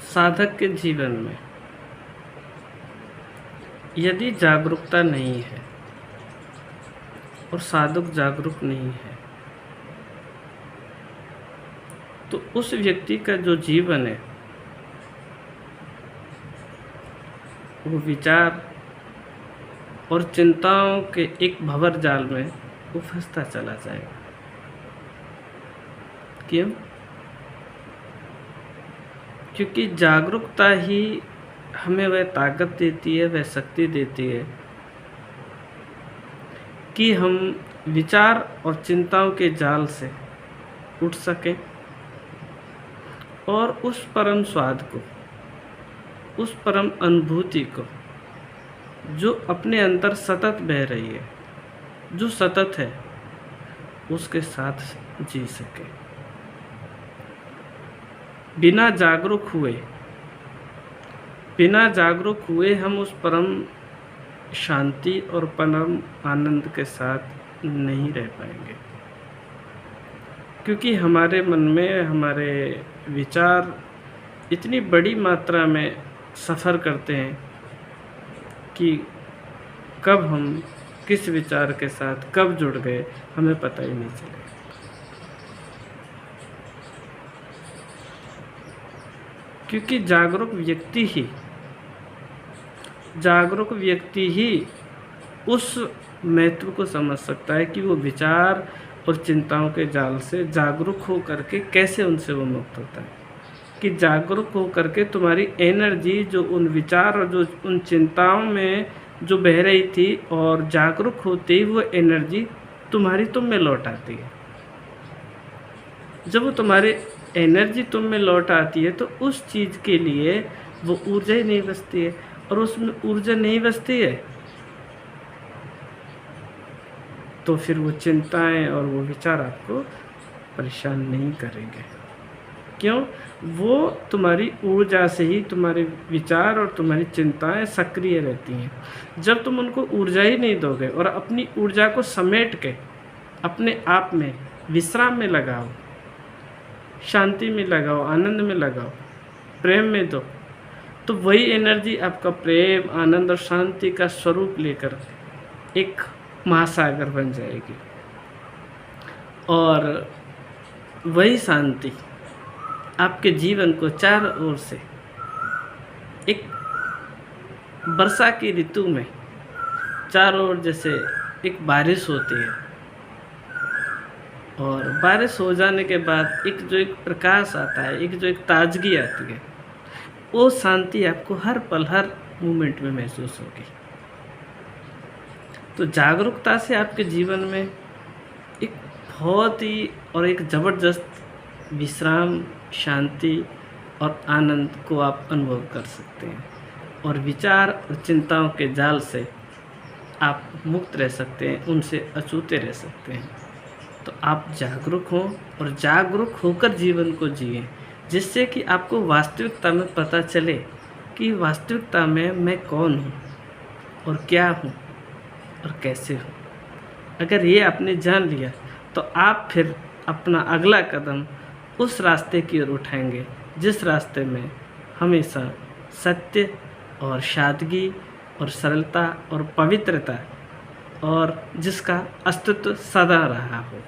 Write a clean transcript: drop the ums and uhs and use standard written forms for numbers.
साधक के जीवन में यदि जागरूकता नहीं है और साधक जागरूक नहीं है तो उस व्यक्ति का जो जीवन है वो विचार और चिंताओं के एक भंवर जाल में वो फंसता चला जाएगा। क्यों? क्योंकि जागरूकता ही हमें वह ताकत देती है, वह शक्ति देती है कि हम विचार और चिंताओं के जाल से उठ सकें और उस परम स्वाद को, उस परम अनुभूति को जो अपने अंदर सतत बह रही है, जो सतत है, उसके साथ जी सके। बिना जागरूक हुए हम उस परम शांति और परम आनंद के साथ नहीं रह पाएंगे, क्योंकि हमारे मन में हमारे विचार इतनी बड़ी मात्रा में सफ़र करते हैं कि कब हम किस विचार के साथ कब जुड़ गए हमें पता ही नहीं चलेगा। क्योंकि जागरूक व्यक्ति ही उस महत्व को समझ सकता है कि वो विचार और चिंताओं के जाल से जागरूक हो करके कैसे उनसे वो मुक्त होता है। कि जागरूक हो करके तुम्हारी एनर्जी जो उन विचार और जो उन चिंताओं में जो बह रही थी और जागरूक होते ही वो एनर्जी तुम्हारी तुम में लौट आती है। जब वो तुम्हारी एनर्जी तुम में लौट आती है तो उस चीज़ के लिए वो ऊर्जा ही नहीं बचती है, और उसमें ऊर्जा नहीं बचती है तो फिर वो चिंताएं और वो विचार आपको परेशान नहीं करेंगे। क्यों? वो तुम्हारी ऊर्जा से ही तुम्हारे विचार और तुम्हारी चिंताएं सक्रिय रहती हैं। जब तुम उनको ऊर्जा ही नहीं दोगे और अपनी ऊर्जा को समेट के अपने आप में विश्राम में लगाओ, शांति में लगाओ, आनंद में लगाओ, प्रेम में दो, तो वही एनर्जी आपका प्रेम, आनंद और शांति का स्वरूप लेकर एक महासागर बन जाएगी। और वही शांति आपके जीवन को चारों ओर से एक वर्षा की ऋतु में चारों ओर जैसे एक बारिश होती है, और बारिश हो जाने के बाद एक प्रकाश आता है, एक ताजगी आती है, वो शांति आपको हर पल हर मोमेंट में महसूस होगी। तो जागरूकता से आपके जीवन में एक बहुत ही और एक ज़बरदस्त विश्राम, शांति और आनंद को आप अनुभव कर सकते हैं, और विचार और चिंताओं के जाल से आप मुक्त रह सकते हैं, उनसे अछूते रह सकते हैं। तो आप जागरूक हों और जागरूक होकर जीवन को जिएं, जिससे कि आपको वास्तविकता में पता चले कि वास्तविकता में मैं कौन हूँ और क्या हूँ और कैसे हूँ। अगर ये आपने जान लिया तो आप फिर अपना अगला कदम उस रास्ते की ओर उठाएंगे जिस रास्ते में हमेशा सत्य और सादगी और सरलता और पवित्रता और जिसका अस्तित्व सदा रहा हो।